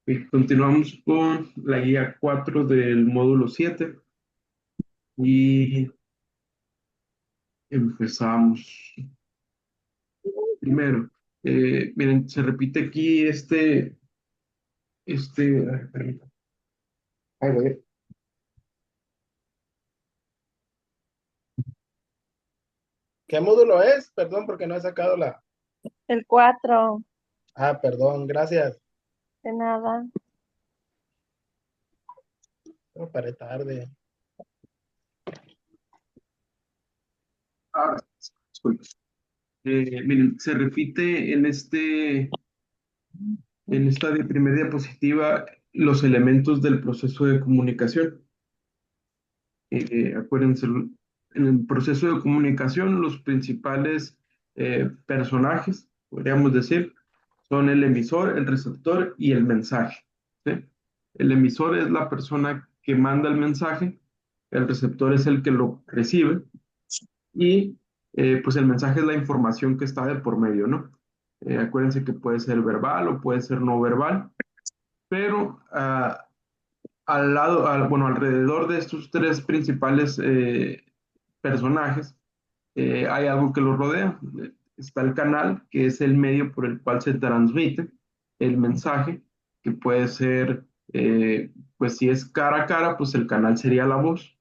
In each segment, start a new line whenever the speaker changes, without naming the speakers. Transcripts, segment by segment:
Y continuamos con la guía 4 del módulo 7 y empezamos. Primero, miren, se repite aquí ay, permítame. Ahí voy.
¿Qué módulo es? Perdón, porque no he sacado la.
El 4
Ah, perdón, gracias.
de nada.
Me paré tarde.
Ah, disculpe. Miren, se repite en esta primera diapositiva los elementos del proceso de comunicación. Acuérdense, en el proceso de comunicación, los principales personajes, podríamos decir, son el emisor, el receptor y el mensaje. ¿Sí? El emisor es la persona que manda el mensaje, el receptor es el que lo recibe y pues el mensaje es la información que está de por medio, ¿no? Acuérdense que puede ser verbal o puede ser no verbal, pero bueno, alrededor de estos tres principales personajes, hay algo que los rodea. Está el canal, que es el medio por el cual se transmite el mensaje, que puede ser, pues si es cara a cara, pues el canal sería la voz.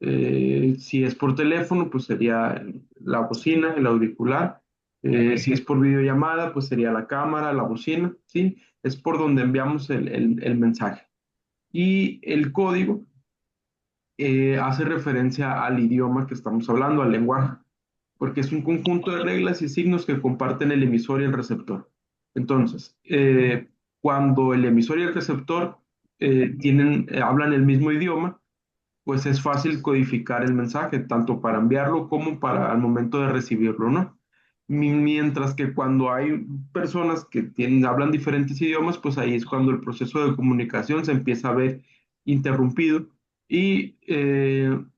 Si es por teléfono, pues sería la bocina, el auricular. Si es por videollamada, pues sería la cámara, la bocina, ¿sí? Es por donde enviamos el mensaje. Y el código hace referencia al idioma que estamos hablando, al lenguaje, porque es un conjunto de reglas y signos que comparten el emisor y el receptor. Entonces, cuando el emisor y el receptor hablan el mismo idioma, pues es fácil codificar el mensaje, tanto para enviarlo como para al momento de recibirlo, ¿no? Mientras que cuando hay personas que hablan diferentes idiomas, pues ahí es cuando el proceso de comunicación se empieza a ver interrumpido y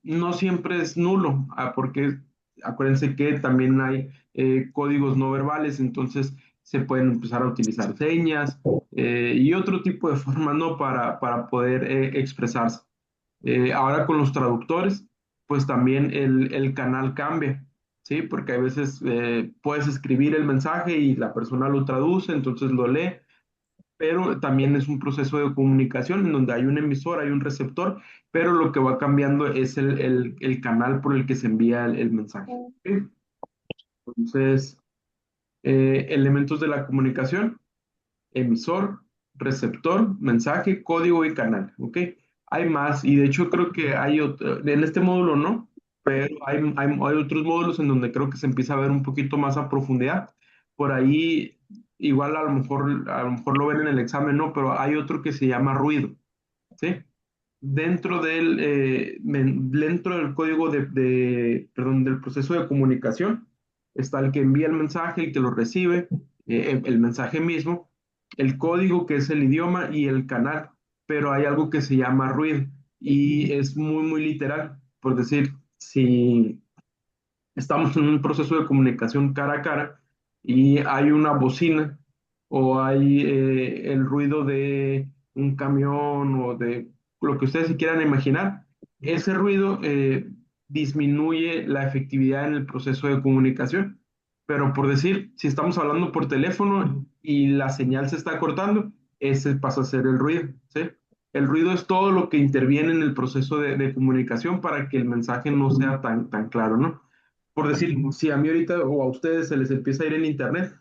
no siempre es nulo, porque acuérdense que también hay códigos no verbales, entonces se pueden empezar a utilizar señas y otro tipo de formas, ¿no? Para poder expresarse. Ahora con los traductores, pues también el canal cambia, ¿sí? Porque a veces puedes escribir el mensaje y la persona lo traduce, entonces lo lee, pero también es un proceso de comunicación en donde hay un emisor, hay un receptor, pero lo que va cambiando es el canal por el que se envía el mensaje. ¿Sí? Entonces, elementos de la comunicación emisor, receptor, mensaje, código y canal, ¿ok? Hay más, y de hecho creo que hay otro, en este módulo no, pero hay otros módulos en donde creo que se empieza a ver un poquito más a profundidad. Por ahí, igual a lo mejor lo ven en el examen, no, pero hay otro que se llama ruido, ¿sí? Dentro del código perdón, del proceso de comunicación, está el que envía el mensaje, el que lo recibe, el mensaje mismo, el código que es el idioma y el canal, pero hay algo que se llama ruido y es muy, muy literal. Por decir, si estamos en un proceso de comunicación cara a cara y hay una bocina o hay el ruido de un camión o de lo que ustedes se quieran imaginar, ese ruido disminuye la efectividad en el proceso de comunicación. Pero por decir, si estamos hablando por teléfono y la señal se está cortando, ese pasa a ser el ruido, ¿sí? El ruido es todo lo que interviene en el proceso de comunicación para que el mensaje no sea tan, tan claro, ¿no? Por decir, si a mí ahorita o a ustedes se les empieza a ir el internet,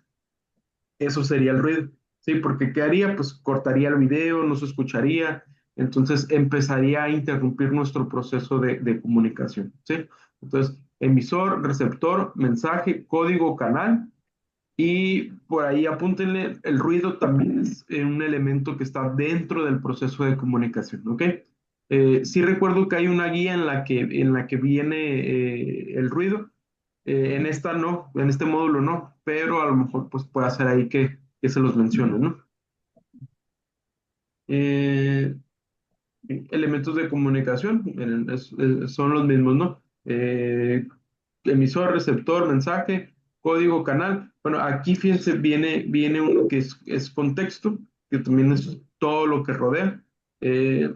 eso sería el ruido, ¿sí? Porque ¿qué haría? Pues cortaría el video, no se escucharía, entonces empezaría a interrumpir nuestro proceso de comunicación, ¿sí? Entonces, emisor, receptor, mensaje, código, canal, y por ahí apúntenle, el ruido también es un elemento que está dentro del proceso de comunicación, ¿ok? Sí recuerdo que hay una guía en la que viene el ruido, en esta no, en este módulo no, pero a lo mejor pues puede ser ahí que se los mencione, ¿no? Eh, elementos de comunicación son los mismos, ¿no? Emisor, receptor, mensaje, código, canal. Bueno, aquí fíjense, viene uno que es contexto. que también es todo lo que rodea. Eh,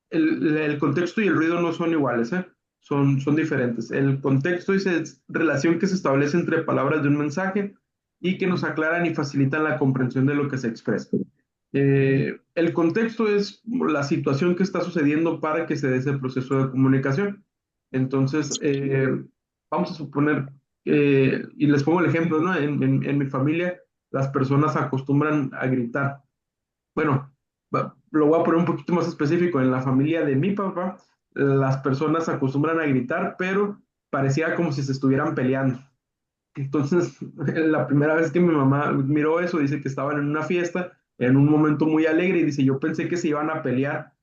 el contexto y el ruido no son iguales, ¿eh? Son diferentes. El contexto es relación que se establece entre palabras de un mensaje y que nos aclaran y facilitan la comprensión de lo que se expresa. El contexto es la situación que está sucediendo para que se dé ese proceso de comunicación. Entonces, vamos a suponer, y les pongo el ejemplo, ¿no? En mi familia, las personas acostumbran a gritar. Bueno, lo voy a poner un poquito más específico. En la familia de mi papá, las personas acostumbran a gritar, pero parecía como si se estuvieran peleando. Entonces, la primera vez que mi mamá miró eso, dice que estaban en una fiesta, en un momento muy alegre, y dice, yo pensé que se iban a pelear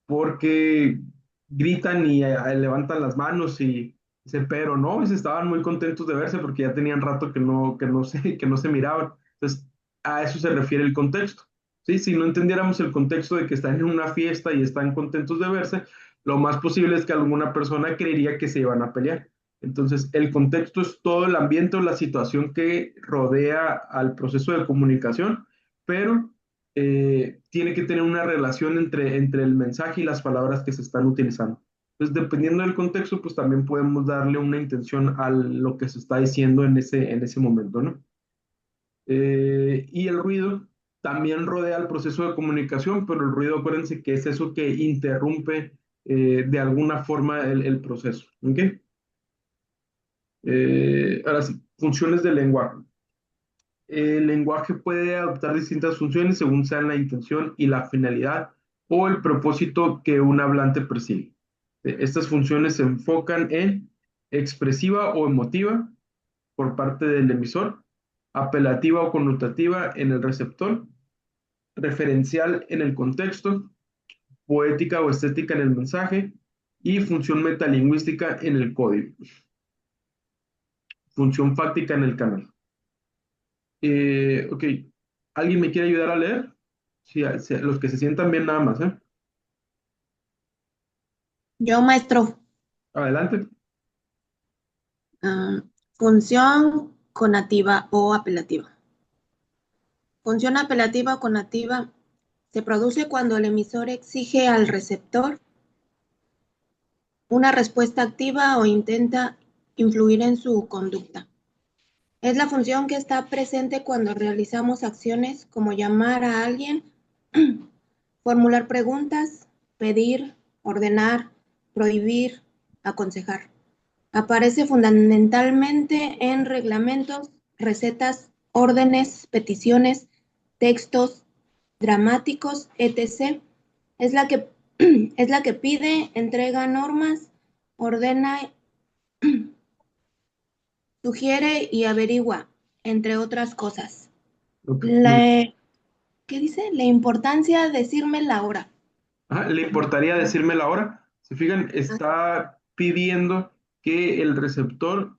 porque gritan y levantan las manos y dice, pero no, dice, estaban muy contentos de verse porque ya tenían rato que no se miraban. Entonces, a eso se refiere el contexto. ¿Sí? Si no entendiéramos el contexto de que están en una fiesta y están contentos de verse, lo más posible es que alguna persona creería que se iban a pelear. Entonces, el contexto es todo el ambiente o la situación que rodea al proceso de comunicación, pero tiene que tener una relación entre el mensaje y las palabras que se están utilizando. Entonces, dependiendo del contexto, pues también podemos darle una intención a lo que se está diciendo en ese momento, ¿no? Y el ruido también rodea el proceso de comunicación, pero el ruido, acuérdense que es eso que interrumpe de alguna forma el proceso. ¿Ok? Ahora sí, funciones del lenguaje. El lenguaje puede adoptar distintas funciones según sean la intención y la finalidad o el propósito que un hablante persigue. Estas funciones se enfocan en expresiva o emotiva por parte del emisor, apelativa o connotativa en el receptor, referencial en el contexto, poética o estética en el mensaje y función metalingüística en el código, función fáctica en el canal. Ok, ¿alguien me quiere ayudar a leer? Sí, los que se sientan bien nada más, ¿eh?
Yo, maestro,
Adelante.
ah, función conativa o apelativa. Función apelativa o conativa se produce cuando el emisor exige al receptor una respuesta activa o intenta influir en su conducta. Es la función que está presente cuando realizamos acciones como llamar a alguien, formular preguntas, pedir, ordenar, prohibir, aconsejar. Aparece fundamentalmente en reglamentos, recetas, órdenes, peticiones, textos dramáticos, etc. Es la que, es la que pide, entrega normas, ordena, sugiere y averigua, entre otras cosas.
Ok,
¿Qué dice? La importancia de decirme la hora.
ajá, ¿le importaría decirme la hora? Se fijan, está pidiendo que el receptor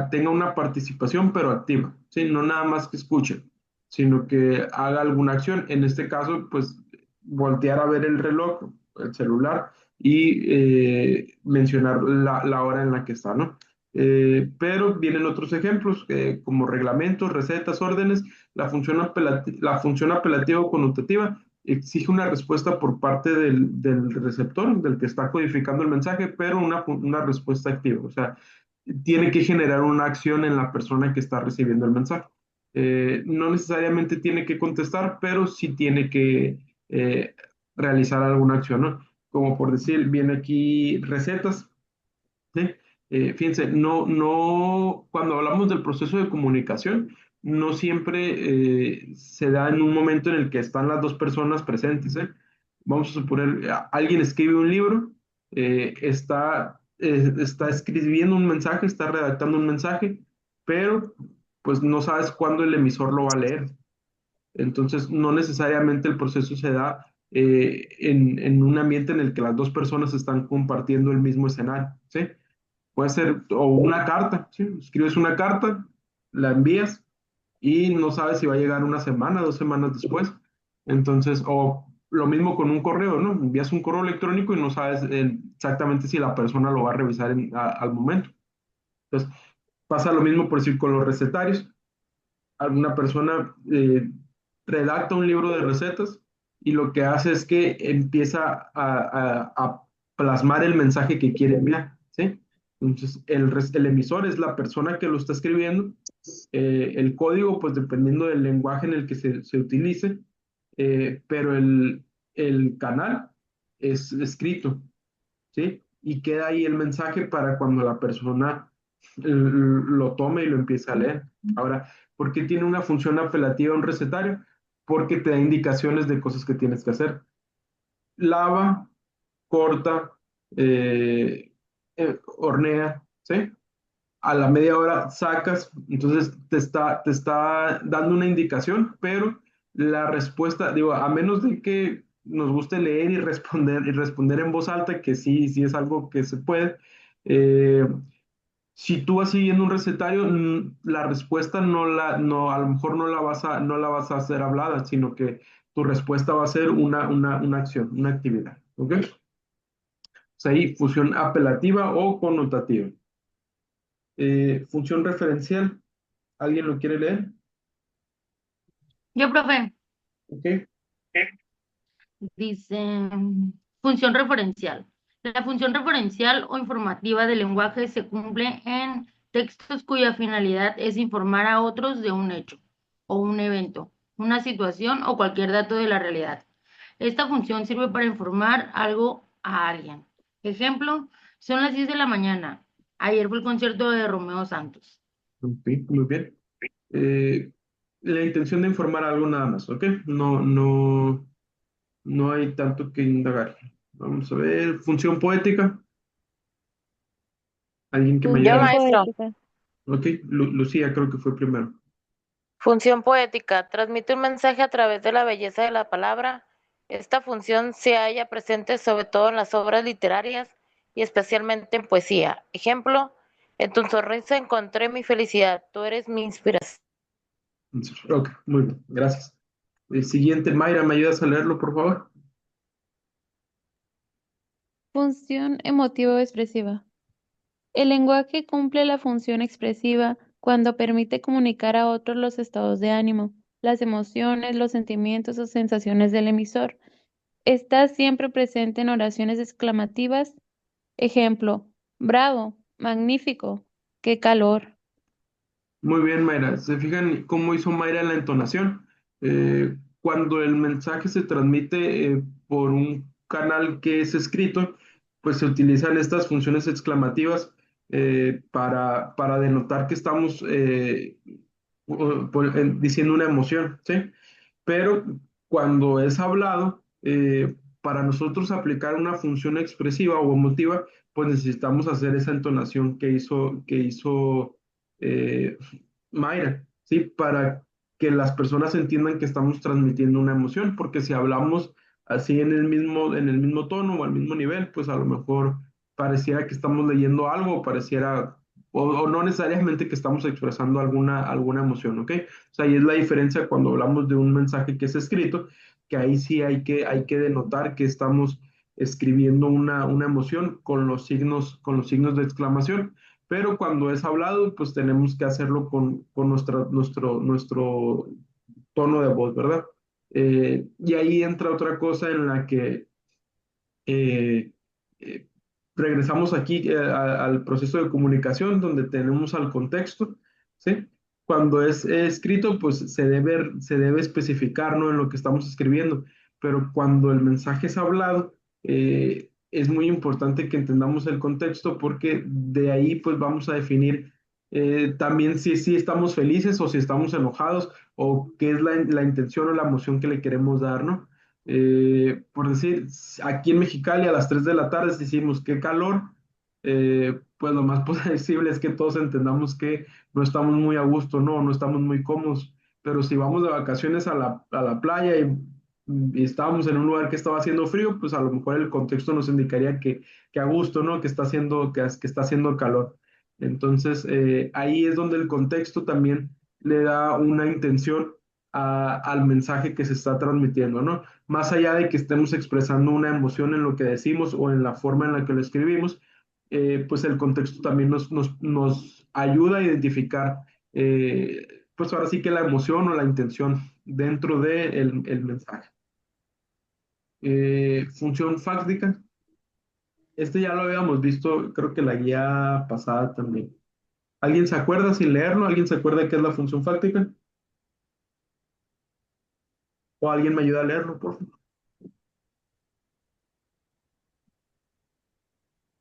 tenga una participación, pero activa, ¿sí? No nada más que escuche, sino que haga alguna acción. En este caso, pues, voltear a ver el reloj, el celular, y mencionar la hora en la que está, ¿no? Pero vienen otros ejemplos, como reglamentos, recetas, órdenes, la función apelativa o connotativa exige una respuesta por parte del receptor, del que está codificando el mensaje, pero una respuesta activa. O sea, tiene que generar una acción en la persona que está recibiendo el mensaje. No necesariamente tiene que contestar, pero sí tiene que realizar alguna acción, ¿no? Como por decir, viene aquí recetas, ¿sí? Fíjense, cuando hablamos del proceso de comunicación, no siempre se da en un momento en el que están las dos personas presentes, ¿eh? Vamos a suponer, alguien escribe un libro, está escribiendo un mensaje, está redactando un mensaje, pero pues no sabes cuándo el emisor lo va a leer. Entonces, no necesariamente el proceso se da en un ambiente en el que las dos personas están compartiendo el mismo escenario, ¿sí? Puede ser, o una carta, ¿sí? Escribes una carta, la envías y no sabes si va a llegar una semana, 2 semanas después. Entonces, o lo mismo con un correo, ¿no? Envías un correo electrónico y no sabes exactamente si la persona lo va a revisar al momento. Entonces, pasa lo mismo por decir con los recetarios. Alguna persona redacta un libro de recetas y lo que hace es que empieza a plasmar el mensaje que quiere enviar, ¿sí? Entonces, el emisor es la persona que lo está escribiendo. El código, pues dependiendo del lenguaje en el que se utilice, pero el canal es escrito, ¿sí? Y queda ahí el mensaje para cuando la persona lo tome y lo empiece a leer. Ahora, ¿por qué tiene una función apelativa un recetario? Porque te da indicaciones de cosas que tienes que hacer. Lava, corta, hornea, ¿sí? A la media hora sacas, entonces te está dando una indicación, pero la respuesta, digo, a menos de que nos guste leer y responder en voz alta, que sí, sí es algo que se puede, eh, si tú vas siguiendo un recetario, la respuesta no, a lo mejor no la vas a hacer hablada, sino que tu respuesta va a ser una acción, una actividad, ¿ok? O sea, ahí fusión apelativa o connotativa. Función referencial. ¿Alguien lo quiere leer?
Yo, profe,
Ok.
dice función referencial. La función referencial o informativa del lenguaje se cumple en textos cuya finalidad es informar a otros de un hecho o un evento, una situación o cualquier dato de la realidad. Esta función sirve para informar algo a alguien. Ejemplo, son las 10 de la mañana. Ayer fue el concierto de Romeo Santos.
Ok, muy bien. Eh, la intención de informar algo nada más, ¿ok? No hay tanto que indagar. Vamos a ver. Función poética. ¿Alguien que me
Yo,
Función
ayude?
maestro.
poética.
Ok, Lucía creo que fue primero.
Función poética. Transmite un mensaje a través de la belleza de la palabra. Esta función se halla presente sobre todo en las obras literarias y especialmente en poesía. Ejemplo, en tu sonrisa encontré mi felicidad. Tú eres mi inspiración.
Ok, muy bien, gracias. Siguiente, Mayra, ¿me ayudas a leerlo, por favor?
Función emotivo-expresiva. El lenguaje cumple la función expresiva cuando permite comunicar a otros los estados de ánimo, las emociones, los sentimientos o sensaciones del emisor. Está siempre presente en oraciones exclamativas. Ejemplo, bravo, magnífico, qué calor.
Muy bien, Mayra. ¿Se fijan cómo hizo Mayra la entonación? Cuando el mensaje se transmite por un canal que es escrito, pues se utilizan estas funciones exclamativas para denotar que estamos diciendo una emoción, ¿sí? Pero cuando es hablado, para nosotros aplicar una función expresiva o emotiva, pues necesitamos hacer esa entonación que hizo Mayra, ¿sí? Para que las personas entiendan que estamos transmitiendo una emoción, porque si hablamos así en el mismo tono o al mismo nivel, pues a lo mejor pareciera que estamos leyendo algo, o no necesariamente que estamos expresando alguna emoción, ¿ok? O sea, ahí es la diferencia cuando hablamos de un mensaje que es escrito, que ahí sí hay que denotar que estamos escribiendo una emoción con los signos de exclamación, pero cuando es hablado, pues tenemos que hacerlo con nuestro tono de voz, ¿verdad? Y ahí entra otra cosa en la que eh, eh, regresamos aquí al proceso de comunicación donde tenemos al contexto, ¿sí? Cuando es escrito, pues se debe especificar, ¿no? En lo que estamos escribiendo, pero cuando el mensaje es hablado, es muy importante que entendamos el contexto porque de ahí pues vamos a definir también si estamos felices o si estamos enojados o qué es la intención o la emoción que le queremos dar, ¿no? Por decir, aquí en Mexicali a las 3 de la tarde decimos qué calor, pues lo más posible es que todos entendamos que no estamos muy a gusto, no estamos muy cómodos, pero si vamos de vacaciones a la playa y estábamos en un lugar que estaba haciendo frío, pues a lo mejor el contexto nos indicaría que a gusto, ¿no? Que está haciendo calor. Entonces, ahí es donde el contexto también le da una intención al mensaje que se está transmitiendo, ¿no? Más allá de que estemos expresando una emoción en lo que decimos o en la forma en la que lo escribimos, pues el contexto también nos ayuda a identificar pues ahora sí que la emoción o la intención dentro del el mensaje. Función fáctica. Este ya lo habíamos visto, creo que la guía pasada también. ¿Alguien se acuerda sin leerlo? ¿Alguien se acuerda qué es la función fáctica? ¿O alguien me ayuda a leerlo, por favor?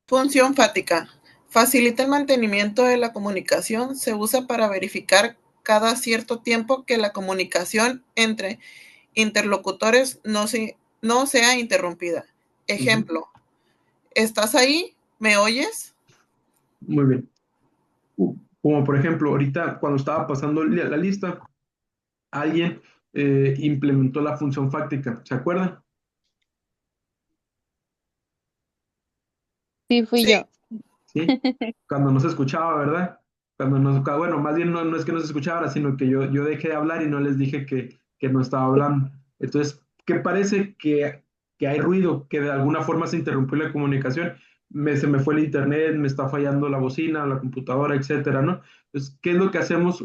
Función fática. Facilita el mantenimiento de la comunicación. Se usa para verificar cada cierto tiempo que la comunicación entre interlocutores no sea interrumpida. Ejemplo, ¿estás ahí? ¿Me oyes?
Muy bien. Como por ejemplo, ahorita cuando estaba pasando la lista, alguien implementó la función fáctica. ¿Se acuerdan?
Sí, fui
Sí.
yo.
¿Sí? Cuando no se escuchaba, ¿verdad? Cuando no, bueno, más bien no es que no se escuchara, sino que yo dejé de hablar y no les dije que no estaba hablando. Entonces, ¿qué parece que hay ruido, que de alguna forma se interrumpió la comunicación? Se me fue el internet, me está fallando la bocina, la computadora, etcétera, ¿no? Entonces, ¿qué es lo que hacemos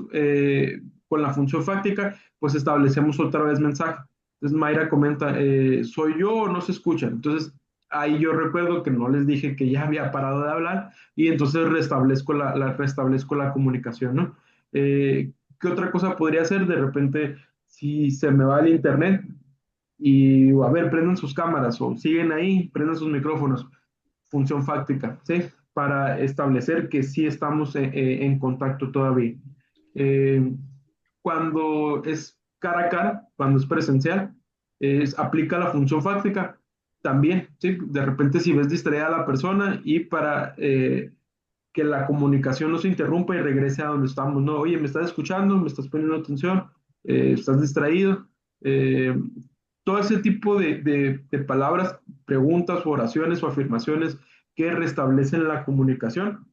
con la función fáctica? Pues establecemos otra vez mensaje. Entonces, Mayra comenta, ¿soy yo o no se escucha? Entonces, ahí yo recuerdo que no les dije que ya había parado de hablar y entonces restablezco la comunicación, ¿no? ¿Qué otra cosa podría hacer? De repente, si se me va el internet y, a ver, prendan sus cámaras o siguen ahí, prendan sus micrófonos, función fáctica, ¿sí? Para establecer que sí estamos en contacto todavía. Eh, Cuando es cara a cara, cuando es presencial, aplica la función fáctica también, ¿sí? De repente si ves distraída a la persona y para que la comunicación no se interrumpa y regrese a donde estamos, ¿no? Oye, ¿me estás escuchando? ¿Me estás poniendo atención? ¿Estás distraído? Eh, Todo ese tipo de palabras, preguntas, oraciones o afirmaciones que restablecen la comunicación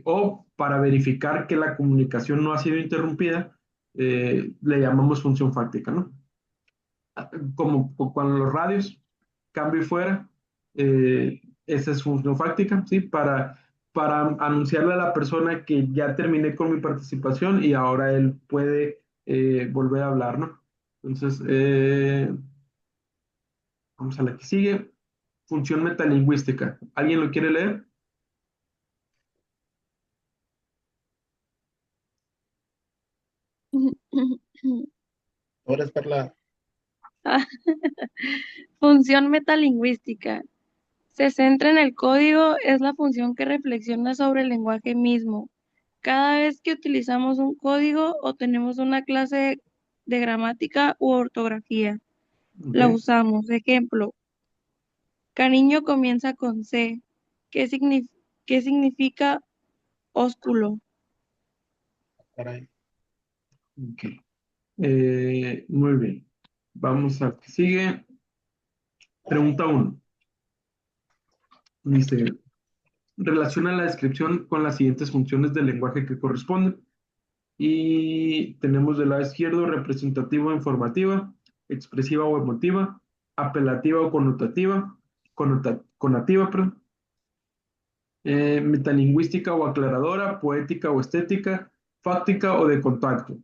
o para verificar que la comunicación no ha sido interrumpida, le llamamos función fáctica, ¿no? Como cuando los radios, cambio y fuera, esa es función fáctica, ¿sí? Para anunciarle a la persona que ya terminé con mi participación y ahora él puede volver a hablar, ¿no? Entonces, vamos a la que sigue. Función metalingüística. ¿Alguien lo quiere leer?
Ahora es Perla.
Función metalingüística. Se centra en el código, es la función que reflexiona sobre el lenguaje mismo. Cada vez que utilizamos un código o tenemos una clase de gramática u ortografía, la
Ok.
usamos. Ejemplo, cariño comienza con C. ¿Qué significa ósculo?
Caray.
Ok. Muy bien. Vamos a que sigue. Pregunta 1. Dice, relaciona la descripción con las siguientes funciones del lenguaje que corresponden. Y tenemos del lado izquierdo representativa o informativa, expresiva o emotiva, apelativa o connotativa, conativa, perdón, metalingüística o aclaradora, poética o estética, fáctica o de contacto.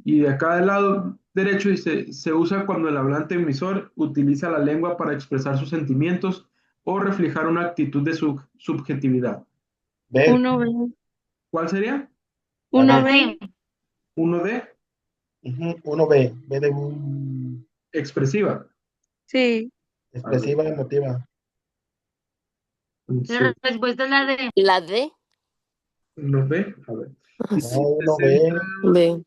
Y de acá del lado derecho dice, se usa cuando el hablante emisor utiliza la lengua para expresar sus sentimientos o reflejar una actitud de subjetividad.
B.
1B.
¿Cuál sería?
La B.
1B.
1D,
Ujú, 1B. B de un...
expresiva.
Sí.
A ver,
expresiva, emotiva.
sí,
La respuesta es la D.
La D.
1B, a ver.
Ah,
No,
sí.
1B.
B.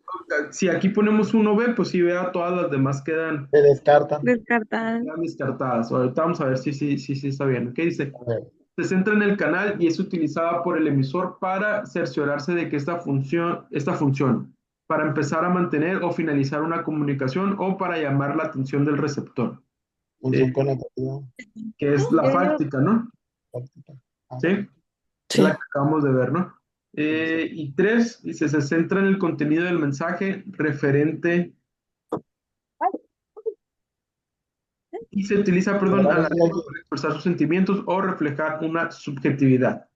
Si aquí ponemos 1B, pues sí, vea, todas las demás quedan,
Se descarta.
Descartada.
quedan descartadas. Ahorita vamos a ver si sí está bien. ¿Qué dice?
A ver.
Se centra en el canal y es utilizada por el emisor para cerciorarse de que esta función, para empezar a mantener o finalizar una comunicación o para llamar la atención del receptor,
Función connotativa.
que es la fáctica, ¿no?
Práctica. Ah,
¿Sí? Es
Sí.
la que acabamos de ver, ¿no?
sí.
Y 3, dice, se centra en el contenido del mensaje referente y se utiliza, perdón, a la lengua para expresar sus sentimientos o reflejar una subjetividad.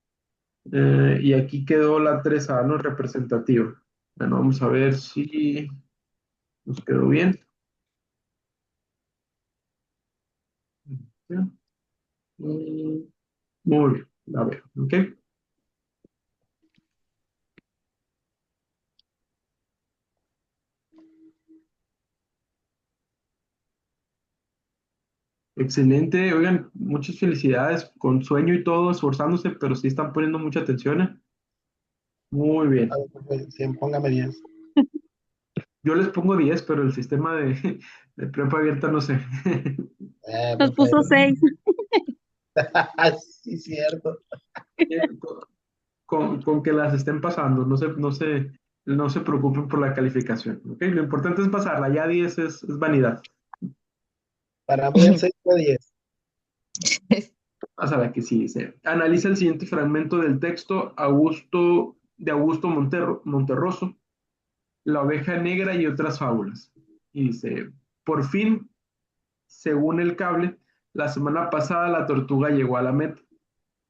Y aquí quedó la 3A, ¿no? Representativa. Bueno, vamos a ver si nos quedó bien. Mm, Muy bien, a ver, ¿ok? Excelente, oigan, muchas felicidades, con sueño y todo, esforzándose, pero sí están poniendo mucha atención, ¿eh? Muy
A
bien.
ver, pues, sí, póngame 10.
Yo les pongo 10, pero el sistema de, de prepa abierta no sé.
Nos puso
Perfecto.
6.
Sí, cierto.
Con que las estén pasando, no se preocupen por la calificación, ¿ok? Lo importante es pasarla, ya 10 es vanidad.
Para mí el 6 fue 10.
Hasta la que sí dice. Analiza el siguiente fragmento del texto de Augusto Monterroso, La oveja negra y otras fábulas. Y dice, por fin, según el cable, la semana pasada la tortuga llegó a la meta.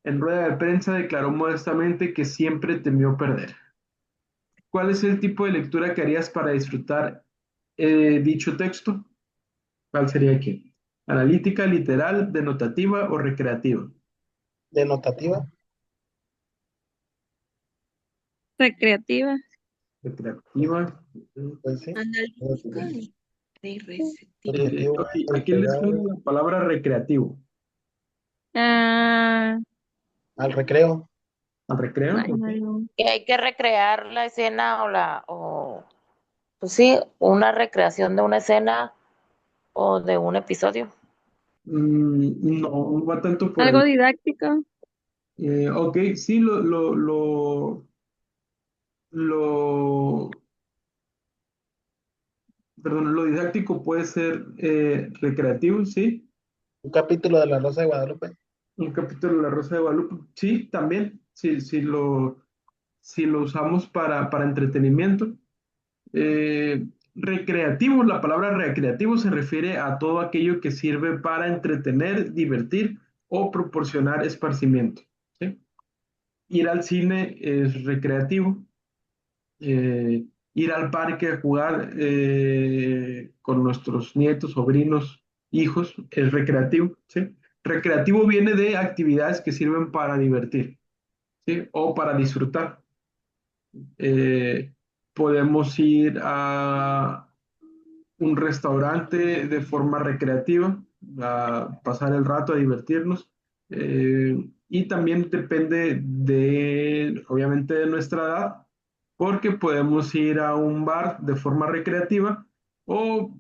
En rueda de prensa declaró modestamente que siempre temió perder. ¿Cuál es el tipo de lectura que harías para disfrutar dicho texto? ¿Cuál sería aquí? ¿Analítica, literal, denotativa o recreativa?
Denotativa.
Recreativa.
Recreativa.
Pues sí.
Analítica y receptiva.
Recreativo,
Ok, aquí les
literal,
pongo la palabra recreativo.
Ah,
al recreo.
¿Al recreo?
ay,
Ok.
no.
Que hay que recrear la escena pues sí, una recreación de una escena o de un episodio.
No, no va tanto por
Algo
ahí.
didáctico.
Ok, sí, lo, perdón, lo didáctico puede ser recreativo, sí.
Un capítulo de La Rosa de Guadalupe.
Un capítulo de La Rosa de Guadalupe, sí, también, sí, si lo usamos para entretenimiento. Recreativo, la palabra recreativo se refiere a todo aquello que sirve para entretener, divertir o proporcionar esparcimiento, ¿sí? Ir al cine es recreativo. Ir al parque a jugar con nuestros nietos, sobrinos, hijos, es recreativo, ¿sí? Recreativo viene de actividades que sirven para divertir, ¿sí? O para disfrutar. Eh, Podemos ir a un restaurante de forma recreativa, a pasar el rato, a divertirnos. Y también depende obviamente, de nuestra edad, porque podemos ir a un bar de forma recreativa o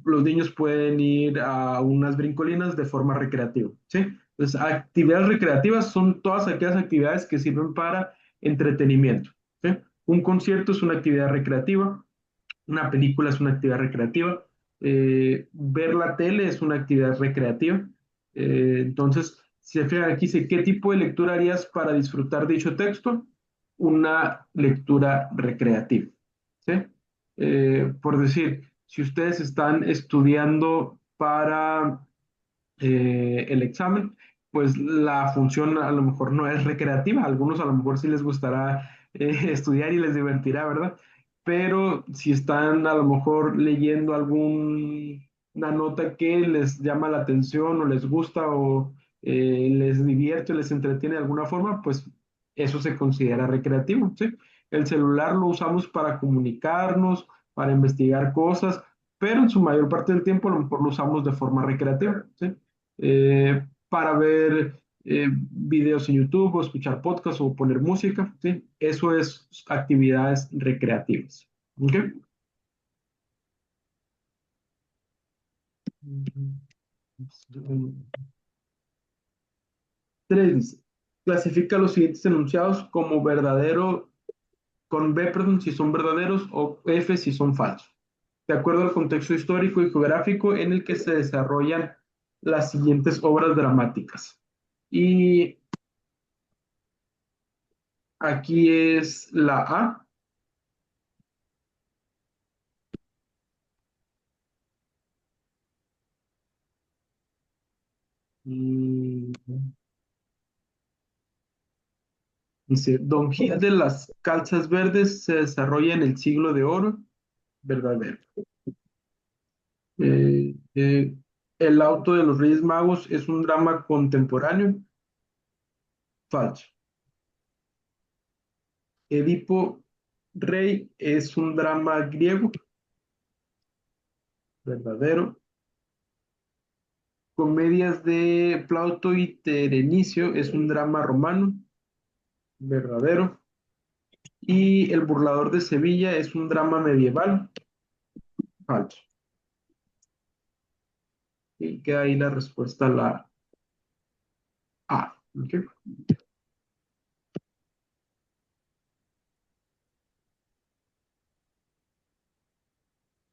los niños pueden ir a unas brincolinas de forma recreativa, ¿sí? Entonces, actividades recreativas son todas aquellas actividades que sirven para entretenimiento, ¿sí? Un concierto es una actividad recreativa, una película es una actividad recreativa, ver la tele es una actividad recreativa. Entonces, si se fijan aquí, dice, ¿qué tipo de lectura harías para disfrutar dicho texto? Una lectura recreativa, ¿sí? Por decir, si ustedes están estudiando para el examen, pues la función a lo mejor no es recreativa, a algunos a lo mejor sí les gustará estudiar y les divertirá, ¿verdad? Pero si están a lo mejor leyendo una nota que les llama la atención o les gusta o les divierte o les entretiene de alguna forma, pues eso se considera recreativo, ¿sí? El celular lo usamos para comunicarnos, para investigar cosas, pero en su mayor parte del tiempo a lo mejor lo usamos de forma recreativa, ¿sí? Para ver videos en YouTube o escuchar podcasts o poner música, ¿sí? Eso es actividades recreativas. ¿Ok? 3 dice, clasifica los siguientes enunciados como verdadero, con B, perdón, si son verdaderos o F si son falsos, de acuerdo al contexto histórico y geográfico en el que se desarrollan las siguientes obras dramáticas. Y aquí es la A. Dice, Don Gil de las Calzas Verdes se desarrolla en el siglo de oro, verdadero. El auto de los Reyes Magos es un drama contemporáneo, falso. Edipo Rey es un drama griego, verdadero. Comedias de Plauto y Terenicio es un drama romano, verdadero. Y El burlador de Sevilla es un drama medieval, falso. Y queda ahí la respuesta a la A. ¿Ok?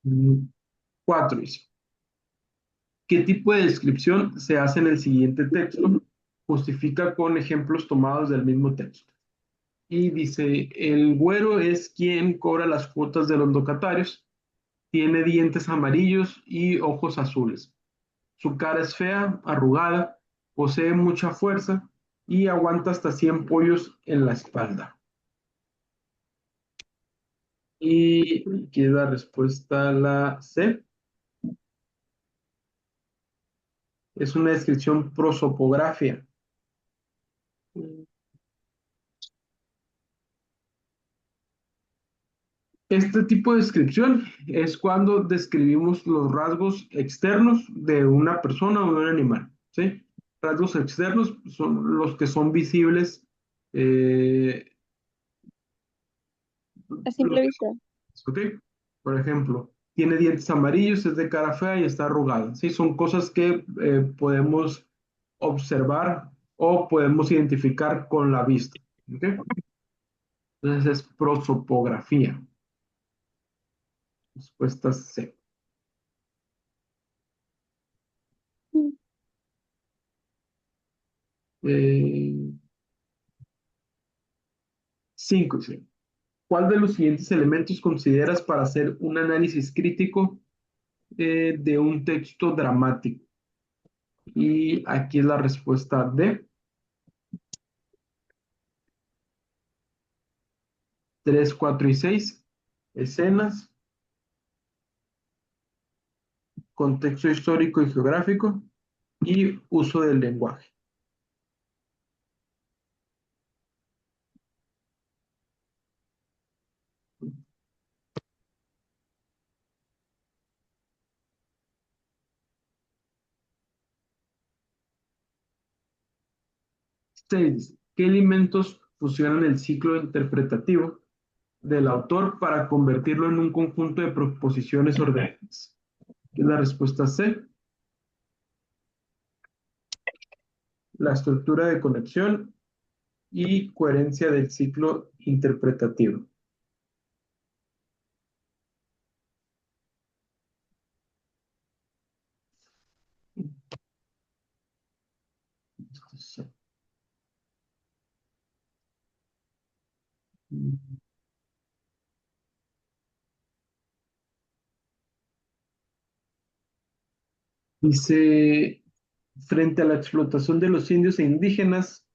Mm, 4 dice. ¿Qué tipo de descripción se hace en el siguiente texto? Justifica con ejemplos tomados del mismo texto. Y dice, el güero es quien cobra las cuotas de los locatarios, tiene dientes amarillos y ojos azules. Su cara es fea, arrugada, posee mucha fuerza y aguanta hasta 100 pollos en la espalda. Y aquí es la respuesta, la C. Es una descripción prosopografia. Este tipo de descripción es cuando describimos los rasgos externos de una persona o de un animal, ¿sí? Rasgos externos son los que son visibles, eh,
A
los
simple
que
vista.
son, ¿ok? Por ejemplo, tiene dientes amarillos, es de cara fea y está arrugada, ¿sí? Son cosas que podemos observar o podemos identificar con la vista, ¿ok? Entonces es prosopografía. Respuesta C.
Mm.
5. Sí. ¿Cuál de los siguientes elementos consideras para hacer un análisis crítico de un texto dramático? Y aquí es la respuesta D. 3, 4 y 6. Escenas, contexto histórico y geográfico y uso del lenguaje. Seis. ¿Qué elementos fusionan el ciclo interpretativo del autor para convertirlo en un conjunto de proposiciones ordenadas? Es la respuesta C. La estructura de conexión y coherencia del ciclo interpretativo. Dice, frente a la explotación de los indios e indígenas,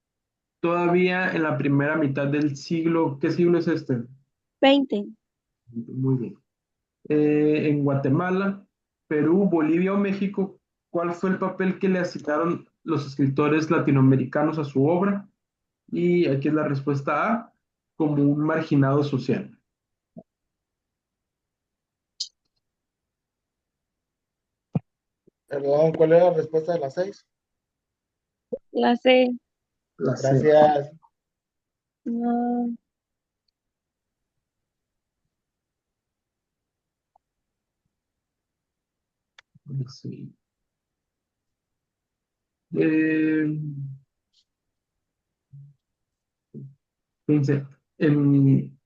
todavía en la primera mitad del siglo, ¿qué siglo es este?
20.
Muy bien. En Guatemala, Perú, Bolivia o México, ¿cuál fue el papel que le asignaron los escritores latinoamericanos a su obra? Y aquí es la respuesta A, como un marginado social.
Perdón, ¿cuál era la respuesta de las 6?
La C.
La C.
Gracias.
No.
Sí. Eh, fíjense, en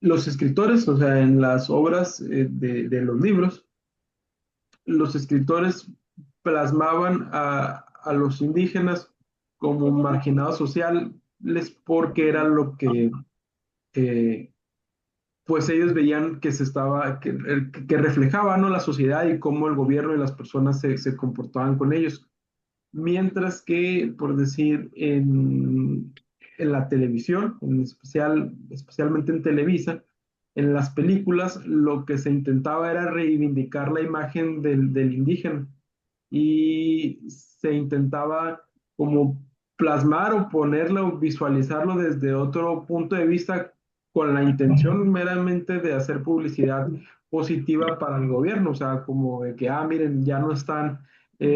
los escritores, o sea, en las obras de los libros, los escritores plasmaban a los indígenas como marginados sociales porque era lo que, pues ellos veían que se estaba, que reflejaba, ¿no? La sociedad y cómo el gobierno y las personas se comportaban con ellos. mientras que, por decir, en la televisión, especialmente en Televisa, en las películas, lo que se intentaba era reivindicar la imagen del indígena y se intentaba como plasmar o ponerlo, o visualizarlo desde otro punto de vista con la intención meramente de hacer publicidad positiva para el gobierno, o sea, como de que, miren, ya no están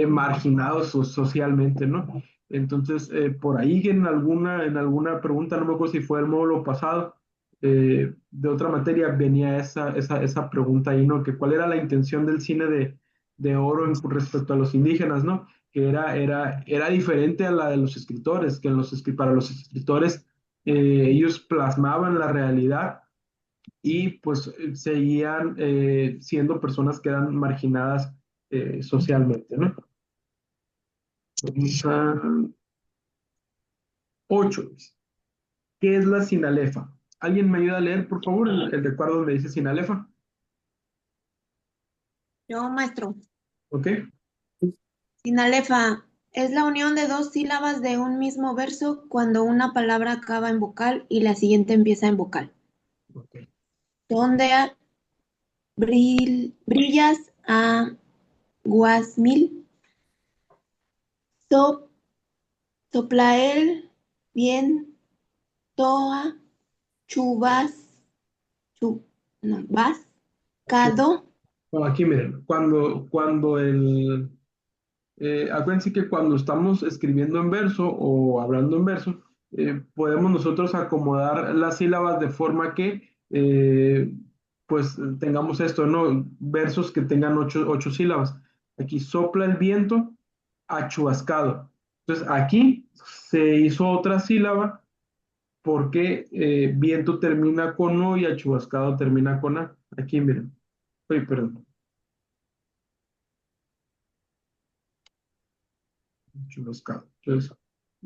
marginados socialmente, ¿no? Entonces, por ahí en alguna pregunta, no me acuerdo si fue el módulo pasado, de otra materia, venía esa pregunta ahí, ¿no? Que cuál era la intención del cine de oro respecto a los indígenas, ¿no? Que era diferente a la de los escritores, que para los escritores ellos plasmaban la realidad y pues seguían siendo personas que eran marginadas socialmente, ¿no? Vamos a 8. ¿Qué es la sinalefa? ¿Alguien me ayuda a leer, por favor, el recuadro donde dice sinalefa?
Yo, maestro.
¿Ok?
Sinalefa es la unión de dos sílabas de un mismo verso cuando una palabra acaba en vocal y la siguiente empieza en vocal.
Ok.
Donde brillas a guasmil, so, soplael, bien, toa, chubas, chu, no, vas, cado.
Bueno, aquí miren, acuérdense que cuando estamos escribiendo en verso o hablando en verso, podemos nosotros acomodar las sílabas de forma que pues tengamos esto, ¿no? Versos que tengan ocho sílabas. Aquí sopla el viento, achuascado. Entonces aquí se hizo otra sílaba porque viento termina con O y achuascado termina con A. Aquí miren. Uy, perdón. Churrascado. Entonces,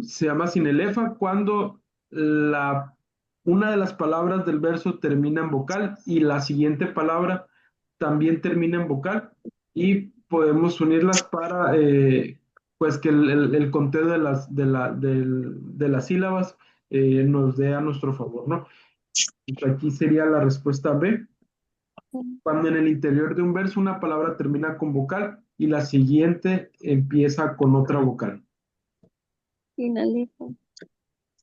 se llama sinelefa cuando la, una de las palabras del verso termina en vocal y la siguiente palabra también termina en vocal y podemos unirlas para pues que el conteo de las sílabas nos dé a nuestro favor, ¿no? Entonces, aquí sería la respuesta B. Cuando en el interior de un verso una palabra termina con vocal y la siguiente empieza con otra vocal.
Sinalefa.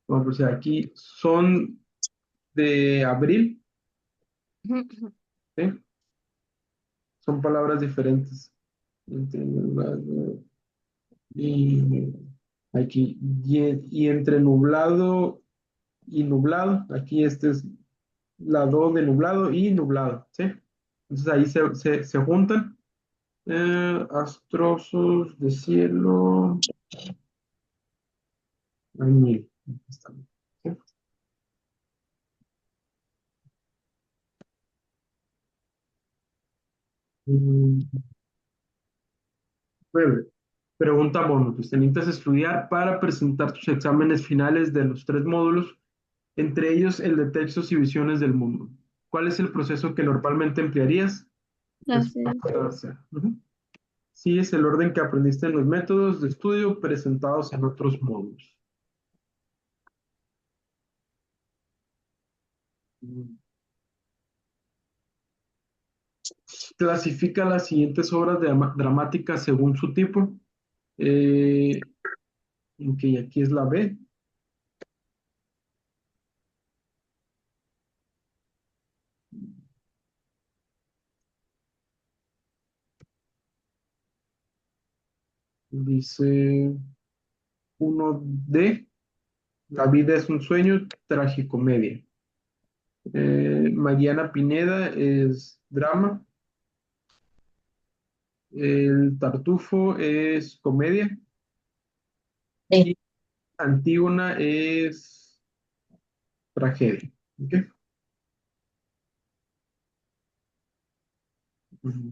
Bueno, pues aquí son de abril, ¿sí? Son palabras diferentes. Entre nublado y aquí, y entre nublado y nublado, aquí este es la do de nublado y nublado, ¿sí? Entonces ahí se juntan astrosos de cielo. Añil. ¿Sí? 9. Pregunta bonus. Te necesitas estudiar para presentar tus exámenes finales de los 3 módulos, entre ellos el de textos y visiones del mundo. ¿Cuál es el proceso que normalmente emplearías?
Hacer.
Respuesta C. Ujú. Sí, es el orden que aprendiste en los métodos de estudio presentados en otros módulos. Clasifica las siguientes obras dramáticas según su tipo. Eh, ok, aquí es la B. Dice 1D. La vida es un sueño, tragicomedia. Mariana Pineda es drama. El Tartufo es comedia.
Sí.
Y Antígona es tragedia. ¿Ok? Mm.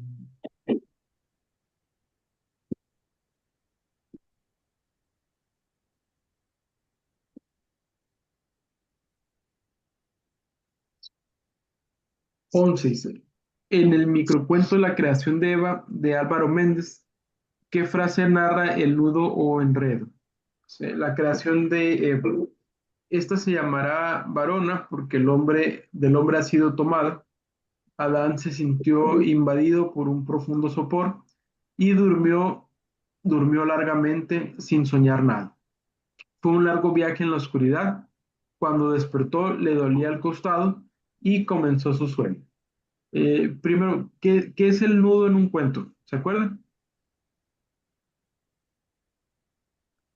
11 dice, en el microcuento La creación de Eva de Álvaro Méndez, ¿Qué frase narra el nudo o enredo? La creación de Eva. Esta se llamará varona porque del hombre ha sido tomada. Adán se sintió invadido por un profundo sopor y durmió largamente sin soñar nada. Fue un largo viaje en la oscuridad. Cuando despertó le dolía el costado y comenzó su sueño. Primero, ¿qué es el nudo en un cuento? ¿Se acuerdan?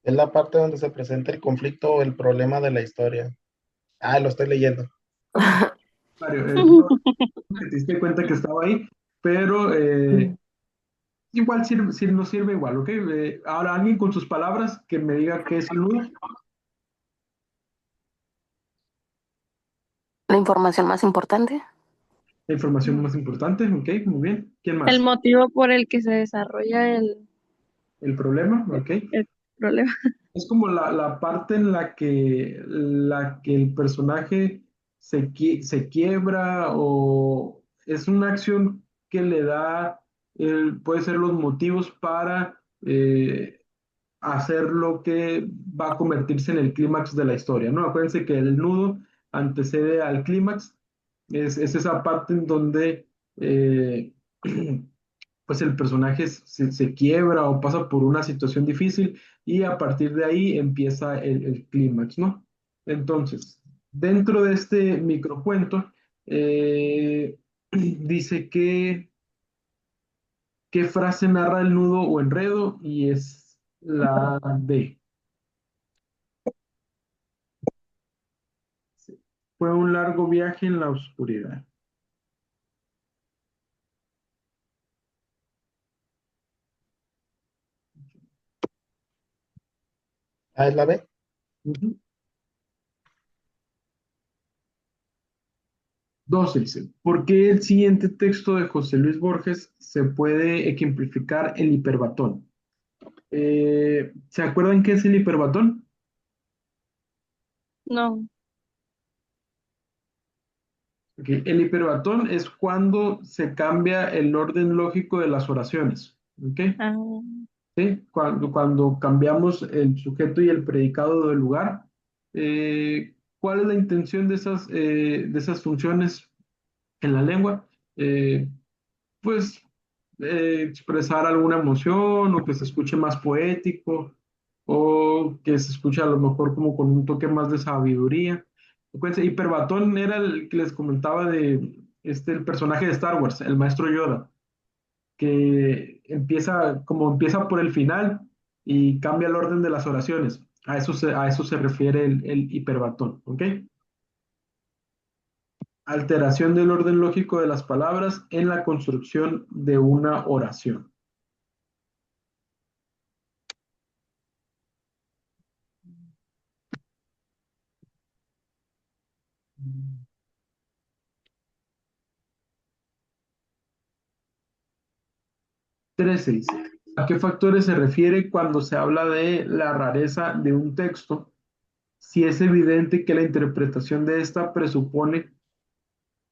Es la parte donde se presenta el conflicto o el problema de la historia. Ah, lo estoy leyendo.
Mario, no, que te diste cuenta que estaba ahí, pero igual nos sirve igual, ¿ok? Ahora alguien con sus palabras que me diga qué es el nudo.
La información más importante.
La información más importante, ok, muy bien. ¿Quién
El
más?
motivo por el que se desarrolla
El problema, ok.
el problema.
Es como la parte en la que el personaje se quiebra o es una acción que le da, puede ser los motivos para hacer lo que va a convertirse en el clímax de la historia, ¿no? Acuérdense que el nudo antecede al clímax, es esa parte en donde pues el personaje se quiebra o pasa por una situación difícil y a partir de ahí empieza el clímax, ¿no? Entonces, dentro de este microcuento, dice que qué frase narra el nudo o enredo y es la B. Fue un largo viaje en la oscuridad.
Ah, es la B.
Ujú. 12 dice, ¿por qué el siguiente texto de José Luis Borges se puede ejemplificar el hiperbatón? ¿Se acuerdan qué es el hiperbatón?
No.
Ok, el hiperbatón es cuando se cambia el orden lógico de las oraciones. ¿Ok?
Ah,
¿Sí? Cuando cambiamos el sujeto y el predicado del lugar. ¿Cuál es la intención de esas funciones en la lengua? Eh, pues expresar alguna emoción o que se escuche más poético o que se escuche a lo mejor como con un toque más de sabiduría. Acuérdense, Hiperbatón era el que les comentaba de el personaje de Star Wars, el maestro Yoda, que empieza por el final y cambia el orden de las oraciones. A eso se refiere el hiperbatón, ¿ok? Alteración del orden lógico de las palabras en la construcción de una oración. Trece dice, ¿a qué factores se refiere cuando se habla de la rareza de un texto? Si es evidente que la interpretación de esta presupone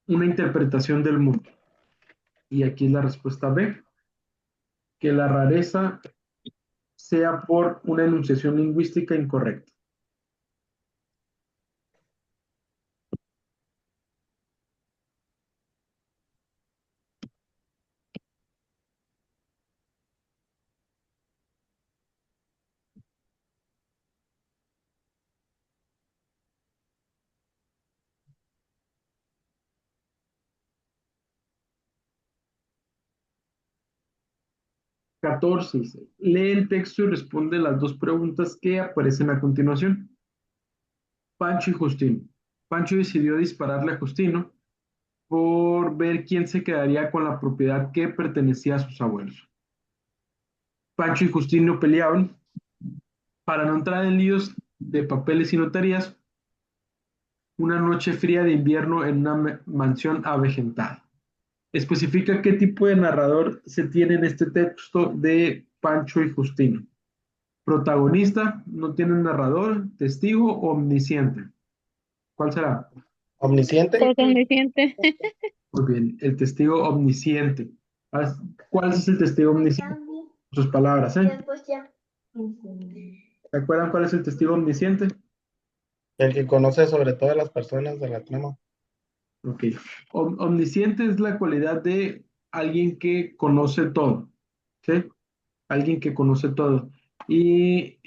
una interpretación del mundo. Y aquí es la respuesta B, que la rareza sea por una enunciación lingüística incorrecta. Catorce dice, lee el texto y responde las dos preguntas que aparecen a continuación. Pancho y Justino. Pancho decidió dispararle a Justino por ver quién se quedaría con la propiedad que pertenecía a sus abuelos. Pancho y Justino peleaban para no entrar en líos de papeles y notarías una noche fría de invierno en una mansión avejentada. Especifica qué tipo de narrador se tiene en este texto de Pancho y Justino. Protagonista, no tiene narrador, testigo o omnisciente. ¿Cuál será?
Omnisciente.
Omnisciente.
Muy bien, el testigo omnisciente. ¿Cuál es el testigo omnisciente? sus palabras, ¿eh?
Después ya.
¿Se acuerdan cuál es el testigo omnisciente?
El que conoce sobre todas las personas de la trama.
Ok. Omnisciente es la cualidad de alguien que conoce todo, ¿sí? Alguien que conoce todo. Y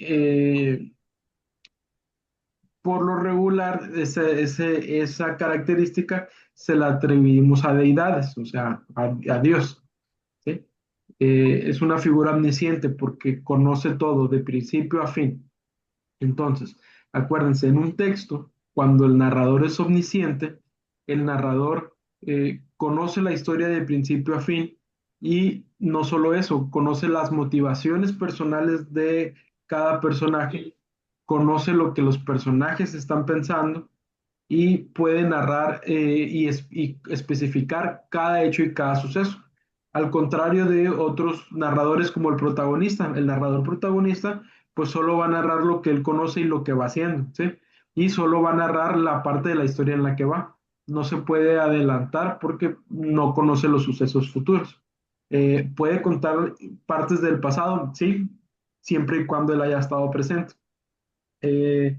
por lo regular, esa característica se la atribuimos a deidades, o sea, a Dios, ¿sí? Es una figura omnisciente porque conoce todo de principio a fin. Entonces, acuérdense, en un texto, cuando el narrador es omnisciente, el narrador conoce la historia de principio a fin y no solo eso, conoce las motivaciones personales de cada personaje, conoce lo que los personajes están pensando y puede narrar y especificar cada hecho y cada suceso. Al contrario de otros narradores como el narrador protagonista, pues solo va a narrar lo que él conoce y lo que va haciendo, ¿sí? Y solo va a narrar la parte de la historia en la que va. No se puede adelantar porque no conoce los sucesos futuros. Puede contar partes del pasado, sí, siempre y cuando él haya estado presente. Eh,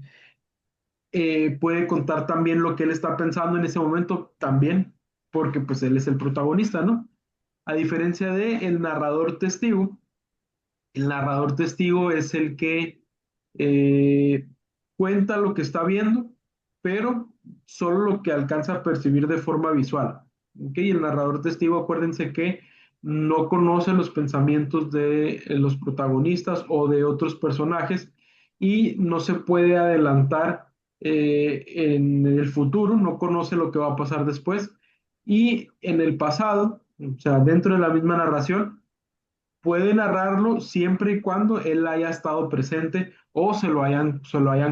Puede contar también lo que él está pensando en ese momento, también, porque pues él es el protagonista, ¿no? A diferencia de el narrador testigo es el que eh, cuenta lo que está viendo, pero solo lo que alcanza a percibir de forma visual. ¿Ok? Y el narrador testigo, acuérdense que no conoce los pensamientos de los protagonistas o de otros personajes y no se puede adelantar en el futuro, no conoce lo que va a pasar después. Y en el pasado, o sea, dentro de la misma narración, puede narrarlo siempre y cuando él haya estado presente o se lo hayan